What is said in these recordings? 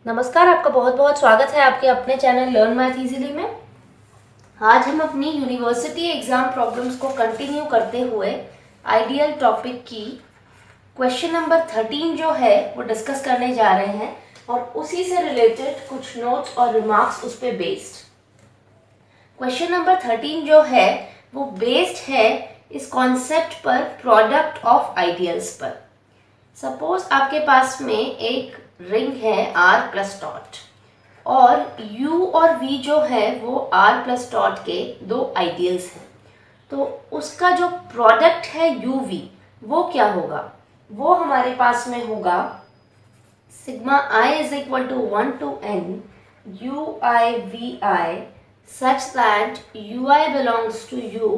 नमस्कार, आपका बहुत बहुत स्वागत है आपके अपने चैनल लर्न मैथ इजीली में। आज हम अपनी यूनिवर्सिटी एग्जाम प्रॉब्लम्स को कंटिन्यू करते हुए आइडियल टॉपिक की क्वेश्चन नंबर 13 जो है वो डिस्कस करने जा रहे हैं और उसी से रिलेटेड कुछ नोट्स और रिमार्क्स उस पर बेस्ड। क्वेश्चन नंबर 13 जो है वो बेस्ड है इस कॉन्सेप्ट पर, प्रोडक्ट ऑफ आइडियल्स पर। सपोज आपके पास में एक रिंग है r प्लस डॉट और u और v जो है वो r प्लस डॉट के दो आइडियल्स हैं, तो उसका जो प्रोडक्ट है u v वो क्या होगा? वो हमारे पास में होगा sigma i is equal to 1 to n u i v i such that u i belongs to u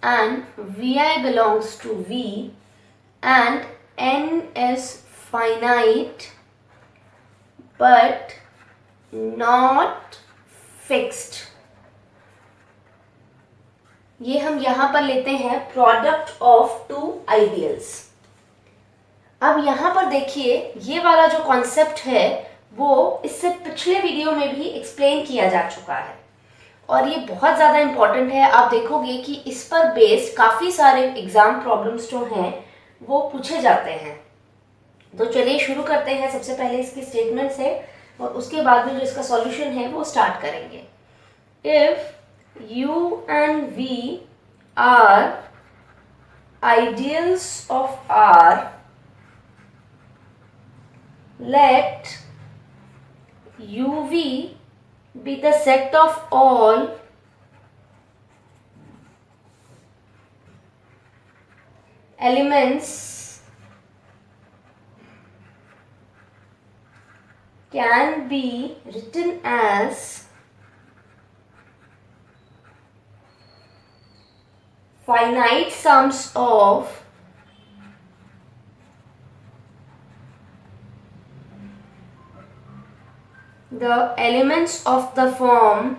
and v i belongs to v and n is finite but not fixed। ये हम यहां पर लेते हैं product of to ideals. अब यहां पर देखिए, ये वाला जो कॉन्सेप्ट है वो इससे पिछले वीडियो में भी एक्सप्लेन किया जा चुका है और ये बहुत ज़्यादा इम्पॉर्टेंट है। आप देखोगे कि इस पर बेस्ड काफ़ी सारे एग्जाम प्रॉब्लम्स जो हैं वो पूछे जाते हैं। तो चलिए शुरू करते हैं सबसे पहले इसकी स्टेटमेंट से और उसके बाद में जो इसका सॉल्यूशन है वो स्टार्ट करेंगे। If u and v are ideals of R, let uv be the set of all elements can be written as finite sums of the elements of the form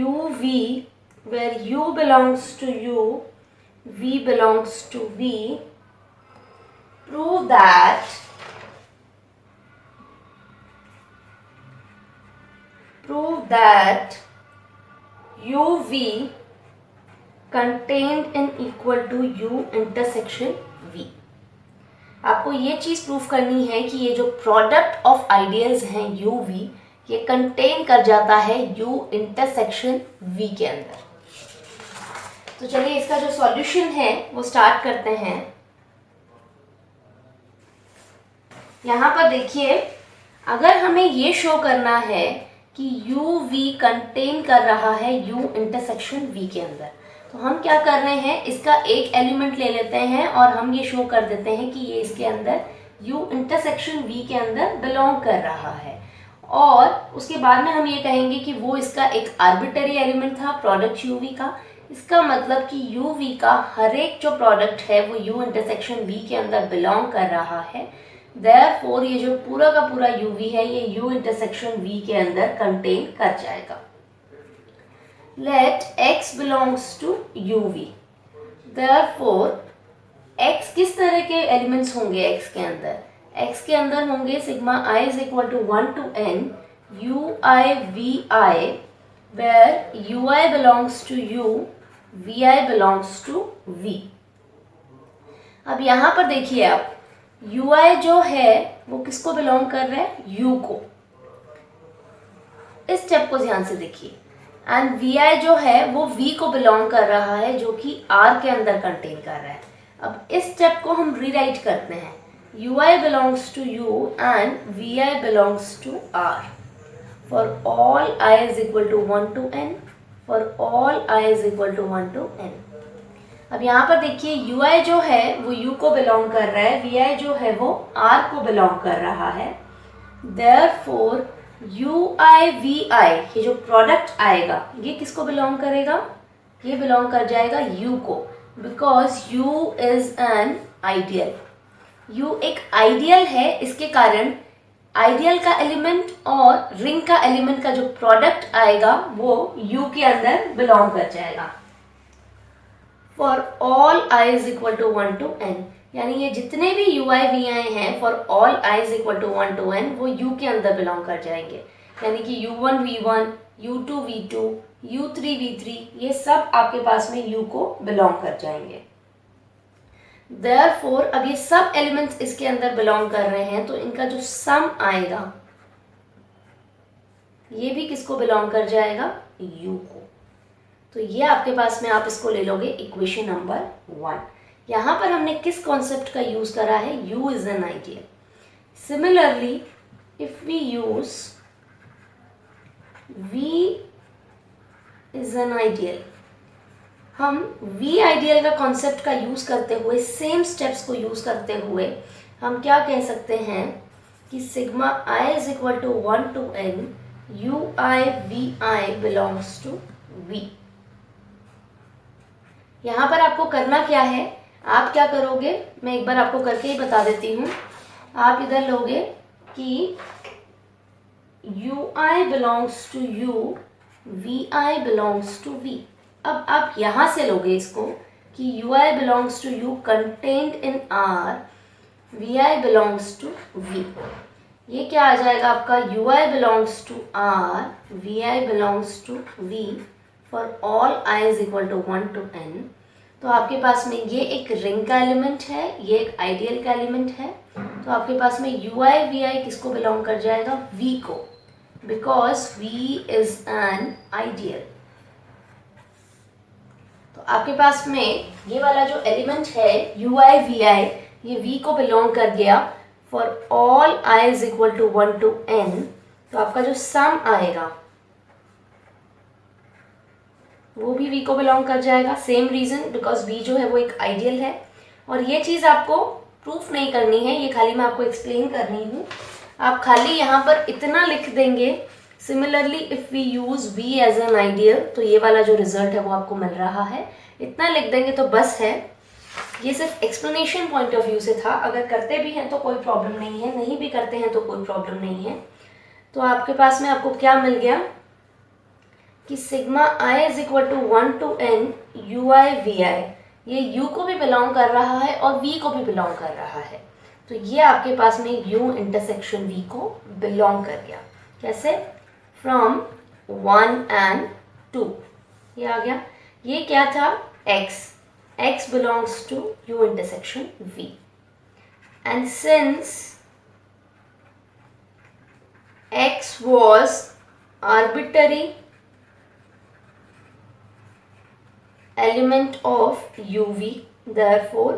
uv, where u belongs to u, v belongs to v. Prove that uv contained in equal to u intersection v। आपको ये चीज proof करनी है कि ये जो product of ideals हैं u v, ये कंटेन कर जाता है u इंटरसेक्शन v के अंदर। तो चलिए इसका जो सॉल्यूशन है वो स्टार्ट करते हैं। यहाँ पर देखिए, अगर हमें ये शो करना है कि u v कंटेन कर रहा है u इंटरसेक्शन v के अंदर, तो हम क्या कर रहे हैं, इसका एक एलिमेंट ले लेते हैं और हम ये शो कर देते हैं कि ये इसके अंदर u इंटरसेक्शन v के अंदर बिलोंग कर रहा है। और उसके बाद में हम ये कहेंगे कि वो इसका एक आर्बिटरी एलिमेंट था प्रोडक्ट u v का। इसका मतलब कि u v का हर एक जो प्रोडक्ट है वो u इंटरसेक्शन v के अंदर बिलोंग कर रहा है। Therefore ये जो पूरा का पूरा u v है ये u इंटरसेक्शन v के अंदर कंटेन कर जाएगा। Let x belongs to u v। Therefore x किस तरह के एलिमेंट्स होंगे x के अंदर? x के अंदर होंगे sigma i is equal to 1 to n u i v i, where u i belongs to u, v i belongs to v। अब यहाँ पर देखिए आप, u i जो है वो किसको बिलोंग कर रहा है? u को। इस स्टेप को ध्यान से देखिए। एंड vi जो है वो v को बिलोंग कर रहा है, जो कि r के अंदर कंटेन कर रहा है। अब इस स्टेप को हम रीराइट करते हैं, ui belongs to u and vi belongs to r for all I is equal to 1 to n, for all I is equal to 1 to n। अब यहाँ पर देखिए, ui जो है वो u को बिलोंग कर रहा है, vi जो है वो r को बिलोंग कर रहा है। Therefore ui vi, ये जो प्रोडक्ट आएगा ये किसको बिलोंग करेगा? ये बिलोंग कर जाएगा u को, because u is an ideal. u एक आइडियल है, इसके कारण आइडियल का एलिमेंट और रिंग का एलिमेंट का जो प्रोडक्ट आएगा वो u के अंदर बिलोंग कर जाएगा। For all i is equal to 1 to n, यानी ये जितने भी ui vi हैं for all i is equal to 1 to n वो u के अंदर बिलोंग कर जाएंगे, यानी कि u1 v1, u2 v2, u3 v3 ये सब आपके पास में u को बिलोंग कर जाएंगे। Therefore अब ये सब एलिमेंट्स इसके अंदर बिलोंग कर रहे हैं तो इनका जो सम आएगा ये भी किसको बिलोंग कर जाएगा, u को। तो ये आपके पास में आप इसको ले लोगे इक्वेशन नंबर 1। यहाँ पर हमने किस कॉन्सेप्ट का यूज करा है, u is an ideal. Similarly if we use v is an ideal, हम v आइडियल का कॉन्सेप्ट का यूज करते हुए सेम स्टेप्स को यूज करते हुए हम क्या कह सकते हैं कि sigma i is equal to 1 to n ui vi belongs to v। यहाँ पर आपको करना क्या है, आप क्या करोगे, मैं एक बार आपको करके ही बता देती हूँ। आप इधर लोगे कि ui belongs to u, vi belongs to v। अब आप यहाँ से लोगे इसको कि ui belongs to u contained in r, vi belongs to v। ये क्या आ जाएगा आपका, ui belongs to r, vi belongs to v for all i is equal to 1 to n। तो आपके पास में ये एक रिंग का एलिमेंट है, ये एक आइडियल का एलिमेंट है, तो आपके पास में ui vi किसको बिलोंग कर जाएगा, v को, because v is an ideal. तो आपके पास में ये वाला जो एलिमेंट है ui vi ये v को बिलोंग कर गया for all i is equal to 1 to n। तो आपका जो सम आएगा वो भी v को बिलोंग कर जाएगा। सेम रीजन, बिकॉज v जो है वो एक आइडियल है। और ये चीज़ आपको प्रूफ नहीं करनी है, ये खाली मैं आपको एक्सप्लेन करनी हूँ। आप खाली यहाँ पर इतना लिख देंगे, similarly if we use v as an ideal, तो ये वाला जो रिजल्ट है वो आपको मिल रहा है, इतना लिख देंगे तो बस है। ये सिर्फ एक्सप्लेनेशन पॉइंट ऑफ व्यू से था, अगर करते भी हैं तो कोई प्रॉब्लम नहीं है, नहीं भी करते हैं तो कोई प्रॉब्लम नहीं है। तो आपके पास में आपको क्या मिल गया कि sigma i is equal to 1 to n ui vi, ये u को भी बिलोंग कर रहा है और v को भी बिलोंग कर रहा है। तो ये आपके पास में u इंटरसेक्शन v को बिलोंग कर गया। कैसे, फ्रॉम 1 and 2 ये आ गया। ये क्या था, x belongs to u intersection v, and since x was arbitrary element of uv, therefore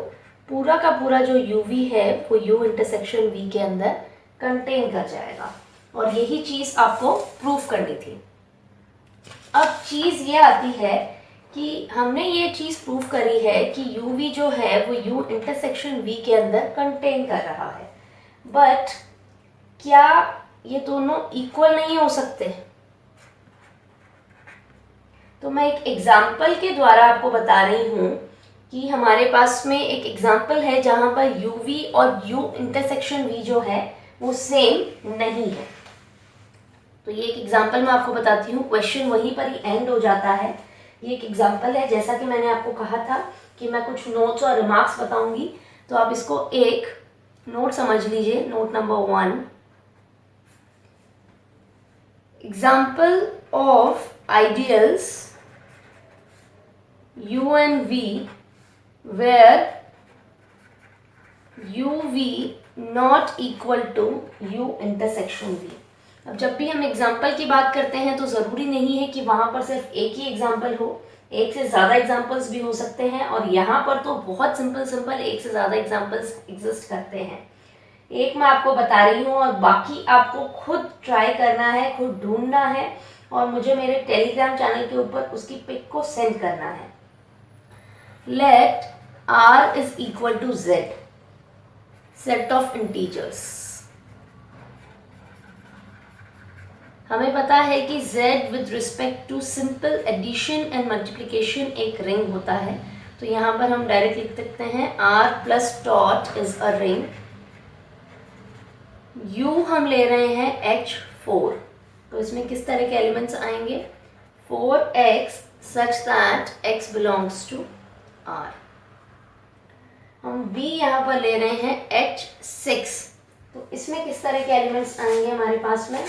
पूरा का पूरा जो uv है वो u इंटरसेक्शन v के अंदर कंटेन कर जाएगा। और यही चीज़ आपको प्रूफ करनी थी। अब चीज़ ये आती है कि हमने ये चीज़ प्रूफ करी है कि uv जो है वो u इंटरसेक्शन v के अंदर कंटेन कर रहा है, बट क्या ये दोनों इक्वल नहीं हो सकते? तो मैं एक एग्जाम्पल के द्वारा आपको बता रही हूँ कि हमारे पास में एक एग्जाम्पल है जहाँ पर uv और u इंटरसेक्शन v जो है वो सेम नहीं है। तो ये एक एग्जाम्पल मैं आपको बताती हूँ, क्वेश्चन वहीं पर ही एंड हो जाता है। ये एक एग्जाम्पल है, जैसा कि मैंने आपको कहा था कि मैं कुछ नोट्स और रिमार्क्स बताऊंगी, तो आप इसको एक नोट समझ लीजिए। Note number 1, example of ideals u and v where uv not equal to u intersection v। अब जब भी हम एग्जाम्पल की बात करते हैं तो ज़रूरी नहीं है कि वहाँ पर सिर्फ एक ही एग्जाम्पल हो, एक से ज़्यादा एग्जाम्पल्स भी हो सकते हैं। और यहाँ पर तो बहुत सिंपल एक से ज़्यादा एग्जाम्पल्स एग्जिस्ट करते हैं। एक मैं आपको बता रही हूँ और बाकी आपको खुद ट्राई करना है, खुद ढूंढना है और मुझे मेरे टेलीग्राम चैनल के ऊपर उसकी पिक को सेंड करना है। Let r is equal to z, set of integers। हमें पता है कि z with respect to simple addition and multiplication एक रिंग होता है, तो यहाँ पर हम डायरेक्ट लिख सकते हैं r plus dot is a ring। u हम ले रहे हैं h4, तो इसमें किस तरह के एलिमेंट्स आएंगे, 4x such that x belongs to R। हम V यहाँ पर ले रहे हैं H6, तो इसमें किस तरह के एलिमेंट्स आएंगे हमारे पास में?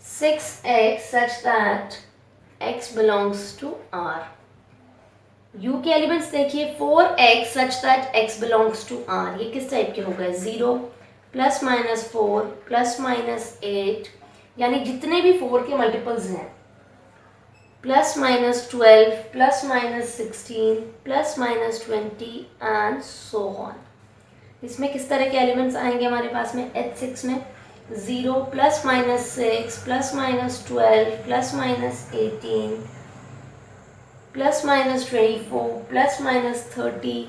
6x such that x belongs to R। U के एलिमेंट्स देखिए 4x such that x belongs to R। ये किस टाइप के हो गए? 0 प्लस माइनस 4 प्लस माइनस 8, यानी जितने भी 4 के मल्टीपल्स हैं, plus minus 12 plus minus 16 plus minus 20 and so on. इसमें किस तरह के एलिमेंट्स आएंगे हमारे पास में? H6 में 0 plus minus 6 plus minus 12 plus minus 18 plus minus 24 plus minus 30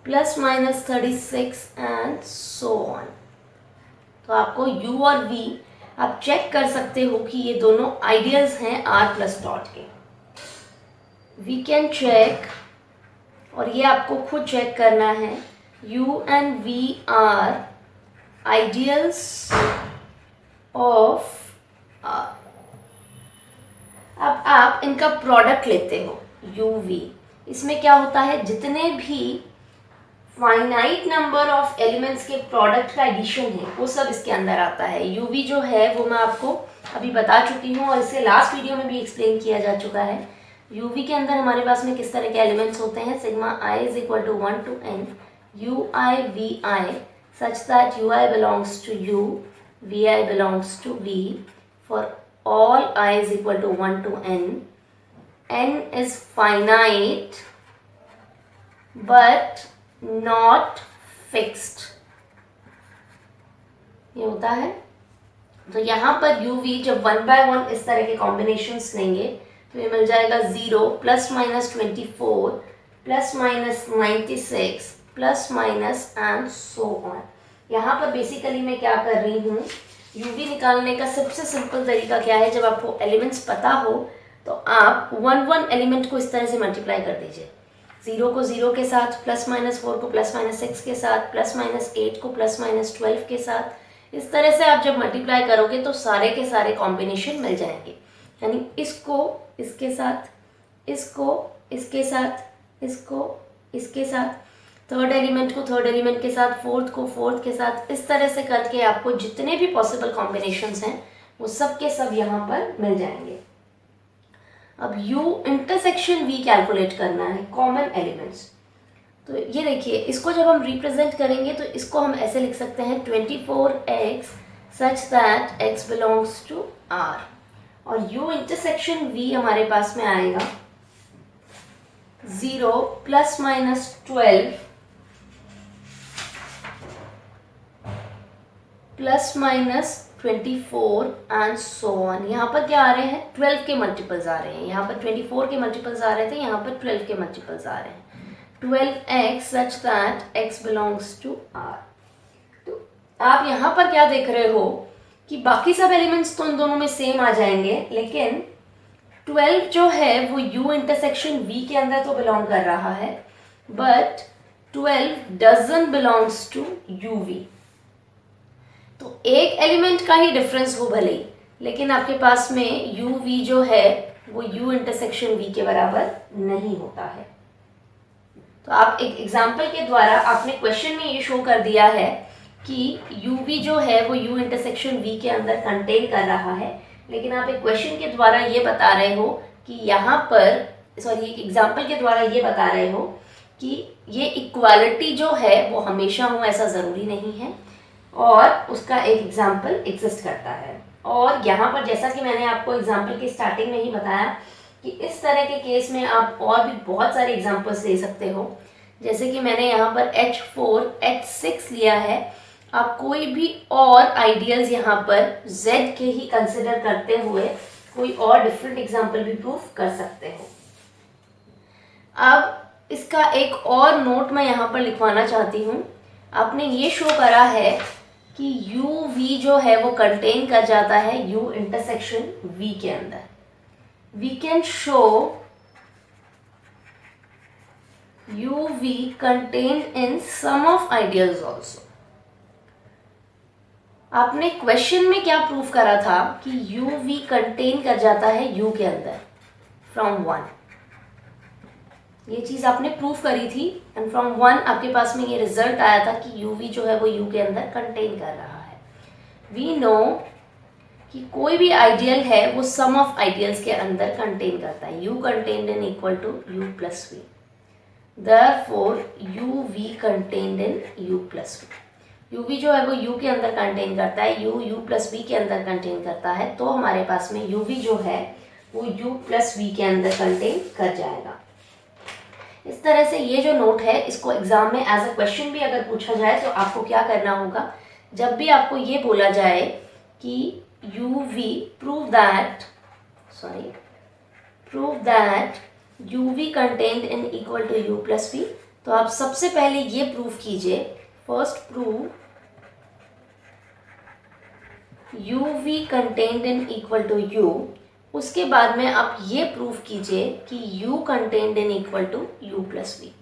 plus minus 36 and so on. तो आपको U और V आप चेक कर सकते हो कि ये दोनों आइडियल्स हैं R प्लस डॉट के। वी कैन चेक, और ये आपको खुद चेक करना है, U and V are ideals of R। अब आप इनका प्रोडक्ट लेते हो U V, इसमें क्या होता है? जितने भी फाइनाइट नंबर ऑफ एलिमेंट्स के प्रोडक्ट का एडिशन है वो सब इसके अंदर आता है। UV जो है वो मैं आपको अभी बता चुकी हूँ और इसे लास्ट वीडियो में भी एक्सप्लेन किया जा चुका है। UV के अंदर हमारे पास में किस तरह के एलिमेंट्स होते हैं? Sigma I is equal to 1 to n UI VI such that UI belongs to U, VI belongs to V for all I is equal to 1 to n. N is finite but not fixed, ये होता है। तो यहाँ पर UV जब 1 by 1 इस तरह के कॉम्बिनेशंस लेंगे तो ये मिल जाएगा 0 plus minus 24 plus minus 96 plus minus and so on. यहाँ पर बेसिकली मैं क्या कर रही हूँ, UV निकालने का सबसे सिंपल तरीका क्या है? जब आपको एलिमेंट्स पता हो तो आप 1 एलिमेंट को इस तरह से मल्टीप्लाई कर दीजिए। 0 को 0 के साथ, प्लस माइनस 4 को प्लस माइनस 6 के साथ, प्लस माइनस 8 को प्लस माइनस 12 के साथ। इस तरह से आप जब मल्टीप्लाई करोगे तो सारे के सारे कॉम्बिनेशन मिल जाएंगे, यानी इसको इसके साथ, इसको इसके साथ, इसको इसके साथ, थर्ड एलिमेंट को थर्ड एलिमेंट के साथ, फोर्थ को फोर्थ के साथ, इस तरह से करके आपको जितने भी पॉसिबल कॉम्बिनेशंस हैं वो सब के सब यहाँ पर मिल जाएंगे। अब U इंटरसेक्शन V कैलकुलेट करना है कॉमन एलिमेंट्स। तो ये देखिए, इसको जब हम रिप्रेजेंट करेंगे तो इसको हम ऐसे लिख सकते हैं 24x such that x belongs to R, और U इंटरसेक्शन V हमारे पास में आएगा 0 plus minus 12 plus minus 24 and so on. यहाँ पर क्या आ रहे हैं? 12 के मल्टीपल्स आ रहे हैं। यहाँ पर 24 के मल्टीपल्स आ रहे थे, यहाँ पर 12 के मल्टीपल्स आ रहे हैं। 12x such that x belongs to R। तो आप यहाँ पर क्या देख रहे हो कि बाकी सब एलिमेंट्स तो इन दोनों में सेम आ जाएंगे, लेकिन 12 जो है वो U इंटरसेक्शन V के अंदर तो बिलोंग कर रहा है, but 12 doesn't belongs to UV। तो एक एलिमेंट का ही डिफरेंस हो भले ही, लेकिन आपके पास में UV जो है वो U इंटरसेक्शन V के बराबर नहीं होता है। तो आप एक एग्जाम्पल के द्वारा आपने क्वेश्चन में ये शो कर दिया है कि UV जो है वो U इंटरसेक्शन V के अंदर कंटेन कर रहा है, लेकिन आप एक क्वेश्चन के द्वारा ये बता रहे हो कि यहाँ पर, सॉरी, एक एग्जाम्पल के द्वारा ये बता रहे हो कि ये इक्वालिटी जो है वो हमेशा हो, ऐसा ज़रूरी नहीं है, और उसका एक एग्जाम्पल एग्जिस्ट करता है। और यहाँ पर जैसा कि मैंने आपको एग्जाम्पल के स्टार्टिंग में ही बताया कि इस तरह के केस में आप और भी बहुत सारे एग्जाम्पल्स ले सकते हो। जैसे कि मैंने यहाँ पर H4 H6 लिया है, आप कोई भी और आइडियल्स यहाँ पर Z के ही कंसिडर करते हुए कोई और डिफरेंट एग्जाम्पल भी प्रूफ कर सकते हो। अब इसका एक और नोट मैं यहाँ पर लिखवाना चाहती हूँ। आपने ये शो करा है कि UV जो है वो कंटेन कर जाता है U इंटरसेक्शन V के अंदर। We can show UV contained in some of ideals also। आपने क्वेश्चन में क्या प्रूफ करा था कि UV कंटेन कर जाता है U के अंदर फ्रॉम 1। ये चीज़ आपने प्रूव करी थी एंड फ्रॉम 1 आपके पास में ये रिजल्ट आया था कि यू वी जो है वो यू के अंदर कंटेन कर रहा है। वी नो कि कोई भी आइडियल है वो सम ऑफ आइडियल्स के अंदर कंटेन करता है। U contained in equal to U plus V, therefore U V contained in U plus V. U V जो है वो यू के अंदर कंटेन करता है, यू यू प्लस वी के अंदर कंटेन करता है, तो हमारे पास में यू वी जो है वो यू प्लस वी के अंदर कंटेन कर जाएगा। इस तरह से ये जो नोट है इसको एग्जाम में एज अ क्वेश्चन भी अगर पूछा जाए तो आपको क्या करना होगा, जब भी आपको ये बोला जाए कि U V prove that U V contained in equal to U plus V, तो आप सबसे पहले ये प्रूव कीजिए, first prove U V contained in equal to U, उसके बाद में आप ये प्रूव कीजिए कि u contained in equal to u plus V.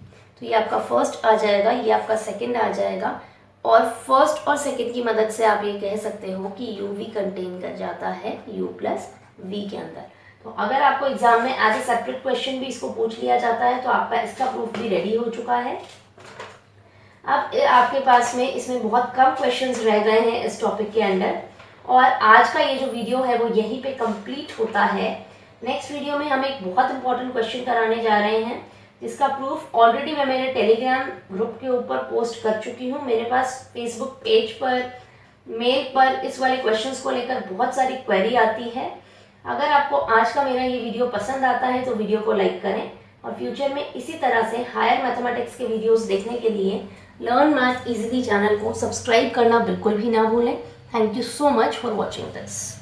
तो ये आपका फर्स्ट आ जाएगा, ये आपका सेकंड आ जाएगा, और फर्स्ट और सेकंड की मदद से आप ये कह सकते हो कि u v कंटेन कर जाता है u प्लस वी के अंदर। तो अगर आपको एग्जाम में एज ए सेपरेट क्वेश्चन भी इसको पूछ लिया जाता है तो आपका इसका प्रूफ भी रेडी हो चुका है। अब आपके पास में इसमें बहुत कम क्वेश्चंस रह गए हैं इस टॉपिक के अंदर, और आज का ये जो वीडियो है वो यहीं पे कंप्लीट होता है। नेक्स्ट वीडियो में हम एक बहुत इंपॉर्टेंट क्वेश्चन कराने जा रहे हैं जिसका प्रूफ ऑलरेडी मैं मेरे टेलीग्राम ग्रुप के ऊपर पोस्ट कर चुकी हूँ। मेरे पास फेसबुक पेज पर, मेल पर इस वाले क्वेश्चंस को लेकर बहुत सारी क्वेरी आती है। अगर आपको आज का मेरा ये वीडियो पसंद आता है तो वीडियो को लाइक करें, और फ्यूचर में इसी तरह से हायर मैथमेटिक्स के वीडियोज़ देखने के लिए लर्न मैथ ईजिली चैनल को सब्सक्राइब करना बिल्कुल भी ना भूलें। Thank you so much for watching this.